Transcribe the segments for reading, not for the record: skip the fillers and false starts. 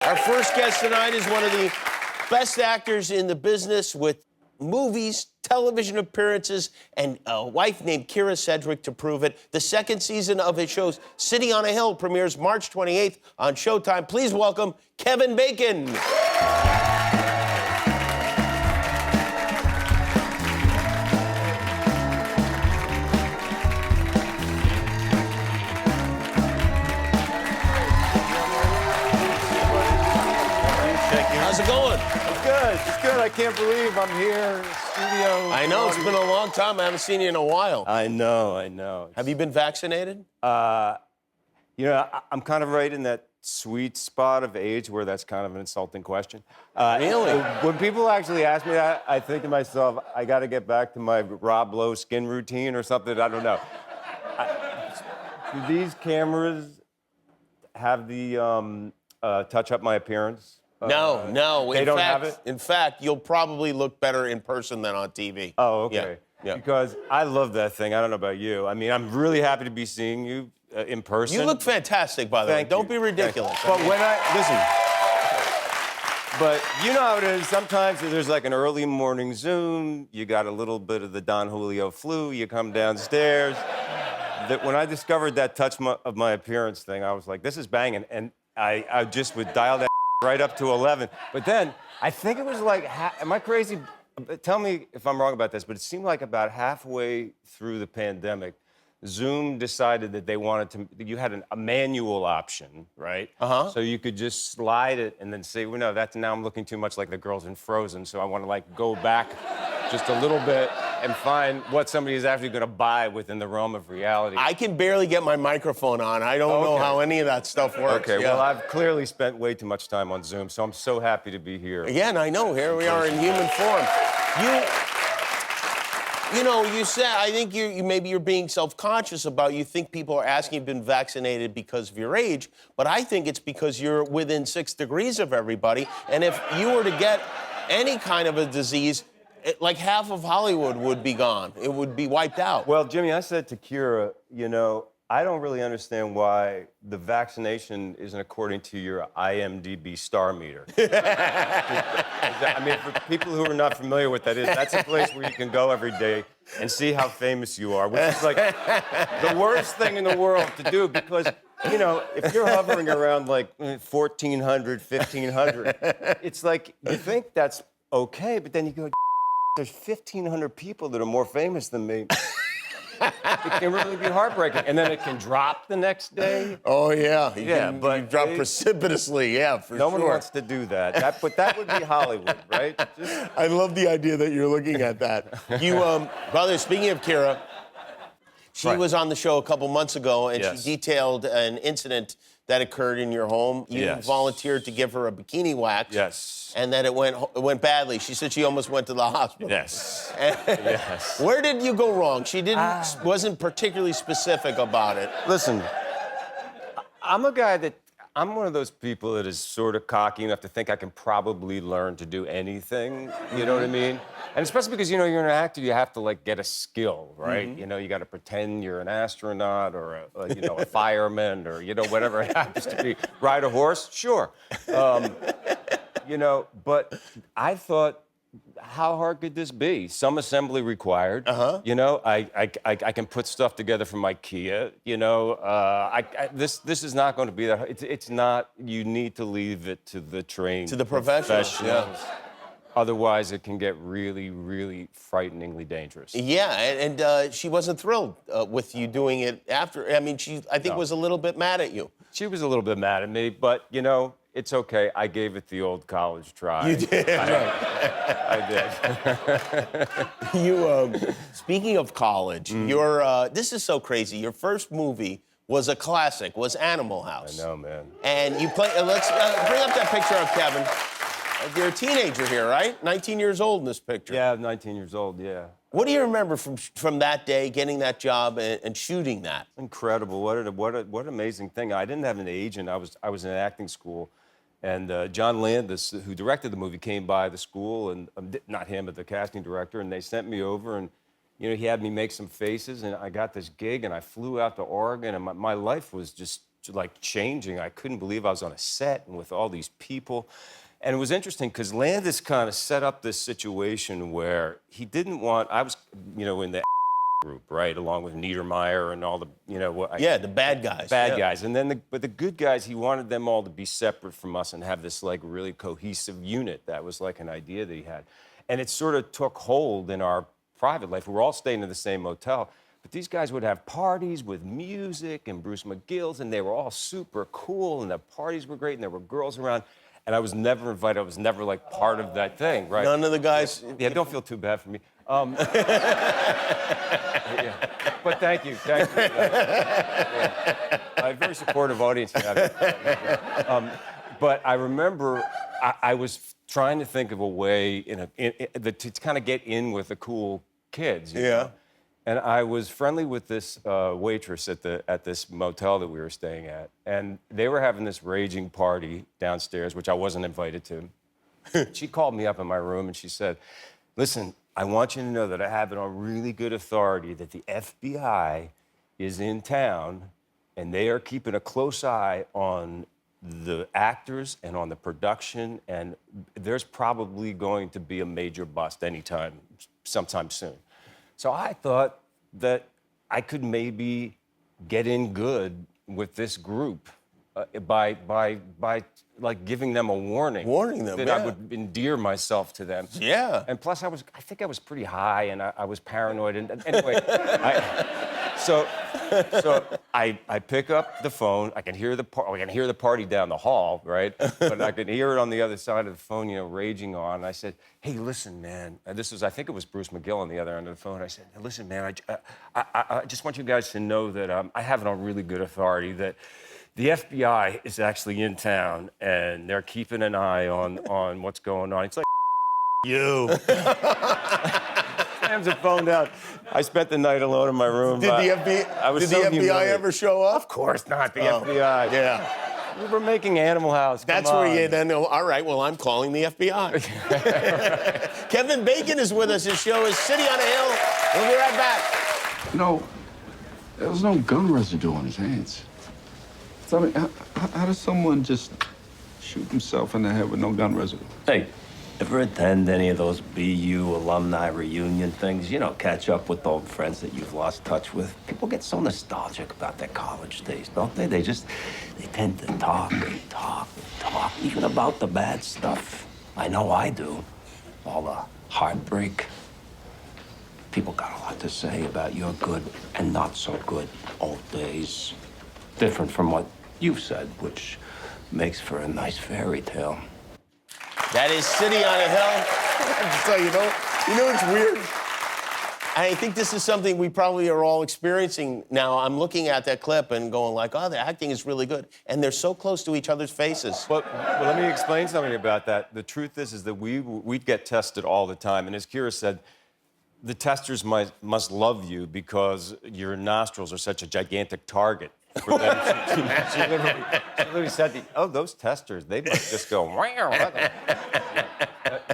Our first guest tonight is one of the best actors in the business with movies, television appearances, and a wife named Kyra Sedgwick to prove it. The second season of his show, City on a Hill, premieres March 28th on Showtime. Please welcome Kevin Bacon. How's it going? It's good. It's good. I can't believe I'm here in the studio. I know, it's been a long time. I haven't seen you in a while. I know. Have you been vaccinated? I'm kind of right in that sweet spot of age where that's kind of an insulting question. Really? When people actually ask me that, I think to myself, I got to get back to my Rob Lowe skin routine or something. I don't know. Do these cameras have the touch up my appearance? No. They don't have it? In fact, you'll probably look better in person than on TV. Oh, okay. Yeah. Because I love that thing. I don't know about you. I mean, I'm really happy to be seeing you in person. You look fantastic, by the way. Don't be ridiculous. But but you know how it is. Sometimes there's like an early morning Zoom. You got a little bit of the Don Julio flu. You come downstairs. When I discovered that touch of my appearance thing, I was like, this is banging. And I just would dial that right up to 11. But then I think it was like, am I crazy? Tell me if I'm wrong about this, but it seemed like about halfway through the pandemic, Zoom decided that they wanted to, you had a manual option, right? Uh-huh. So you could just slide it and then say, well, no, now I'm looking too much like the girls in Frozen, so I want to like go back just a little bit and find what somebody is actually going to buy within the realm of reality. I can barely get my microphone on. I don't know how any of that stuff works. Okay, well, I've clearly spent way too much time on Zoom, so I'm so happy to be here. Again, I know. Here we are in human form. You said, I think maybe you're being self-conscious about, you think people are asking you've been vaccinated because of your age, but I think it's because you're within 6 degrees of everybody, and if you were to get any kind of a disease, like half of Hollywood would be gone. It would be wiped out. Well, Jimmy, I said to Kyra, I don't really understand why the vaccination isn't according to your IMDb star meter. I mean, for people who are not familiar with that's a place where you can go every day and see how famous you are, which is like the worst thing in the world to do because, if you're hovering around like 1,400, 1,500, it's like you think that's okay, but then you go, there's 1,500 people that are more famous than me. It can really be heartbreaking. And then it can drop the next day. Oh, yeah. But you drop precipitously, for sure. No one wants to do that. But that would be Hollywood, right? I love the idea that you're looking at that. By the way, speaking of Kyra, she was on the show a couple months ago, and she detailed an incident that occurred in your home. You volunteered to give her a bikini wax. Yes. And that it went badly. She said she almost went to the hospital. Yes. Yes. Where did you go wrong? She wasn't particularly specific about it. Listen, I'm one of those people that is sort of cocky enough to think I can probably learn to do anything. You know what I mean? And especially because, you're an actor, you have to, like, get a skill, right? Mm-hmm. You got to pretend you're an astronaut or, a fireman or, whatever it happens to be. Ride a horse? Sure. But I thought, how hard could this be? Some assembly required. Uh-huh. I can put stuff together from IKEA. This is not going to be that. It's not. You need to leave it to the trained, to the professionals. Yeah. Otherwise, it can get really, really frighteningly dangerous. Yeah, and she wasn't thrilled with you doing it after. I mean, I think was a little bit mad at you. She was a little bit mad at me, but it's okay. I gave it the old college try. You did. I did. Speaking of college, this is so crazy. Your first movie was a classic, was Animal House. I know, man. And you play. Let's bring up that picture of Kevin. You're a teenager here, right? 19 years old in this picture. Yeah, 19 years old. Yeah. What do you remember from that day, getting that job and shooting that? Incredible! What an amazing thing! I didn't have an agent. I was in acting school, and John Landis, who directed the movie, came by the school, and not him, but the casting director, and they sent me over, and he had me make some faces, and I got this gig, and I flew out to Oregon, and my life was just like changing. I couldn't believe I was on a set and with all these people. And it was interesting because Landis kind of set up this situation where he didn't want, I was, you know, in the group, right, along with Niedermeyer and all the, you know, the bad guys. Bad guys. And then, but the good guys, he wanted them all to be separate from us and have this like really cohesive unit. That was like an idea that he had. And it sort of took hold in our private life. We were all staying in the same motel. But these guys would have parties with music and Bruce McGill's, and they were all super cool, and the parties were great, and there were girls around. And I was never invited. I was never like part of that thing, right? None of the guys. Yeah, don't feel too bad for me. Yeah. But thank you. Yeah. I have a very supportive audience. But I remember I was trying to think of a way to kind of get in with the cool kids. You know? And I was friendly with this waitress at this motel that we were staying at, and they were having this raging party downstairs, which I wasn't invited to. She called me up in my room and she said, "Listen, I want you to know that I have it on really good authority that the FBI is in town, and they are keeping a close eye on the actors and on the production, and there's probably going to be a major bust sometime soon." So I thought that I could maybe get in good with this group by like giving them a warning. Warning them, that I would endear myself to them. Yeah. And plus, I think I was pretty high, and I was paranoid. And anyway, so I pick up the phone. I can hear the party down the hall, right? But I could hear it on the other side of the phone, you know, raging on. And I said, "Hey, listen, man." And I think it was Bruce McGill on the other end of the phone. I said, "Listen, man, I just want you guys to know that I have it on really good authority that the FBI is actually in town, and they're keeping an eye on what's going on." It's like, you. Slams the phone down. I spent the night alone in my room. Did the FBI ever show up? Of course not, the FBI. Yeah. We were making Animal House. That's where you then know, all right, well, I'm calling the FBI. Kevin Bacon is with us. His show is City on a Hill. We'll be right back. You know, there was no gun residue on his hands. So, I mean, how does someone just shoot himself in the head with no gun residue? Hey, ever attend any of those BU alumni reunion things? You know, catch up with old friends that you've lost touch with. People get so nostalgic about their college days, don't they? They tend to talk and talk and talk, even about the bad stuff. I know I do. All the heartbreak. People got a lot to say about your good and not so good old days. Different from what you've said, which makes for a nice fairy tale. That is City on a Hill. So you know it's weird? I think this is something we probably are all experiencing now. I'm looking at that clip and going like, oh, the acting is really good. And they're so close to each other's faces. Well, let me explain something about that. The truth is that we'd get tested all the time. And as Kyra said, the testers must love you because your nostrils are such a gigantic target for them. She literally said, "Oh, those testers, they must just go, wow."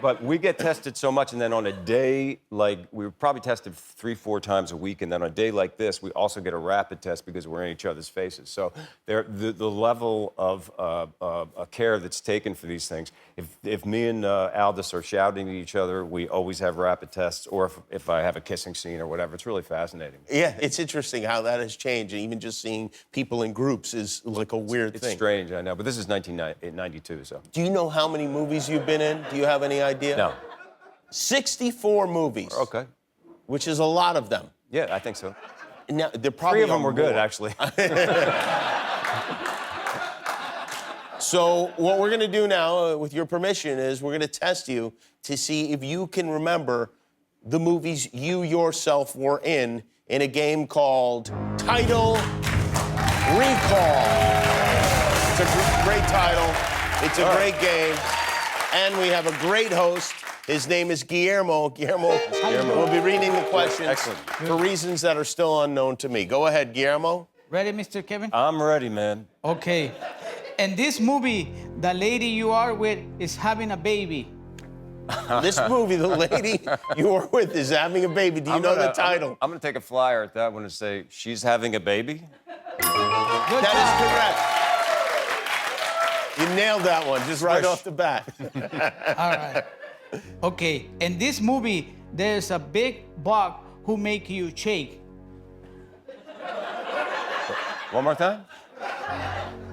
But we get tested so much, and then on a day, like, we were probably tested 3-4 times a week, and then on a day like this, we also get a rapid test because we're in each other's faces. So the level of care that's taken for these things, if me and Aldous are shouting at each other, we always have rapid tests, or if I have a kissing scene or whatever. It's really fascinating. Yeah, it's interesting how that has changed, and even just seeing people in groups is like a weird thing. It's strange, I know, but this is 1992, so. Do you know how many movies you've been in? Do you have any idea? No. 64 movies. Okay. Which is a lot of them. Yeah, I think so. Now, there probably 3 of them are were good, more. actually. So what we're going to do now, with your permission, is we're going to test you to see if you can remember the movies you yourself were in a game called Title Recall. It's a great title. It's a great game. And we have a great host. His name is Guillermo. Guillermo will be reading the questions for reasons that are still unknown to me. Go ahead, Guillermo. Ready, Mr. Kevin? I'm ready, man. Okay. In this movie, the lady you are with is having a baby. This movie, the lady you are with is having a baby. Do you know the title? I'm gonna take a flyer at that one and say, she's having a baby? Good That job. is correct. You nailed that one just right off the bat. All right. Okay, in this movie, there's a big bug who make you shake. One more time?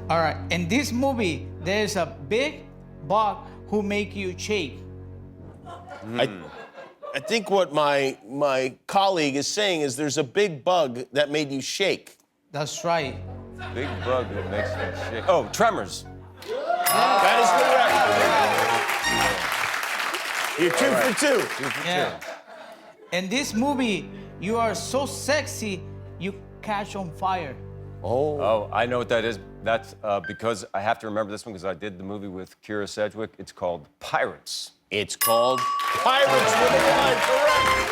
All right, in this movie, there's a big bug who make you shake. I think what my colleague is saying is there's a big bug that made you shake. That's right. Big bug that makes me shake. Oh, tremors. That is correct. You're 2 for 2. 2 for 2. Yeah. In this movie, you are so sexy, you catch on fire. Oh, I know what that is. That's because I have to remember this one because I did the movie with Kyra Sedgwick. It's called Pirates. It's called Pirates with a Line. Correct.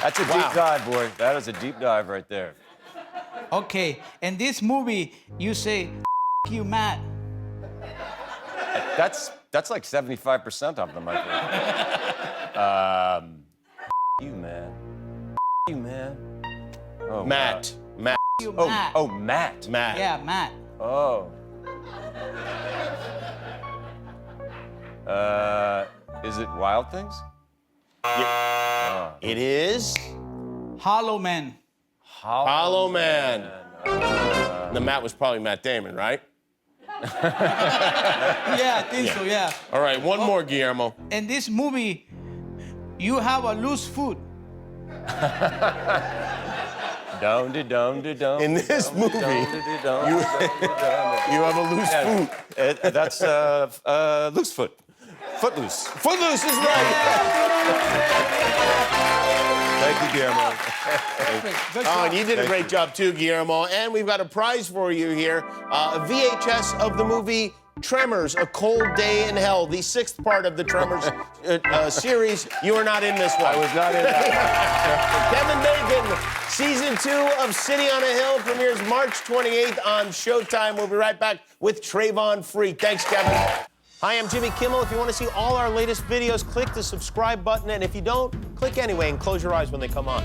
That's a deep dive, boy. That is a deep dive right there. Okay, in this movie, you say, you Matt. That's like 75% of them, I think. You man. You man. Oh, Matt. wow. Matt. You Oh, Matt. oh, Matt. Matt. Yeah, Matt. Oh. Is it Wild Things? It is Hollow Man. Hollow Man. The Matt was probably Matt Damon, right? Yeah, I think so, yeah. All right, one more, Guillermo. In this movie, you have a loose foot. Dum-de-dum-de-dum. In this movie, You you have a loose foot. That's loose foot. Footloose. Footloose is right. Thank you, Guillermo. Perfect. Good Oh, job. and you did a great job too, Guillermo. And we've got a prize for you here. A VHS of the movie Tremors, A Cold Day in Hell, the 6th part of the Tremors series. You are not in this one. I was not in that. Kevin Bacon, season 2 of City on a Hill premieres March 28th on Showtime. We'll be right back with Trayvon Free. Thanks, Kevin. Hi, I'm Jimmy Kimmel. If you want to see all our latest videos, click the subscribe button. And if you don't, click anyway and close your eyes when they come on.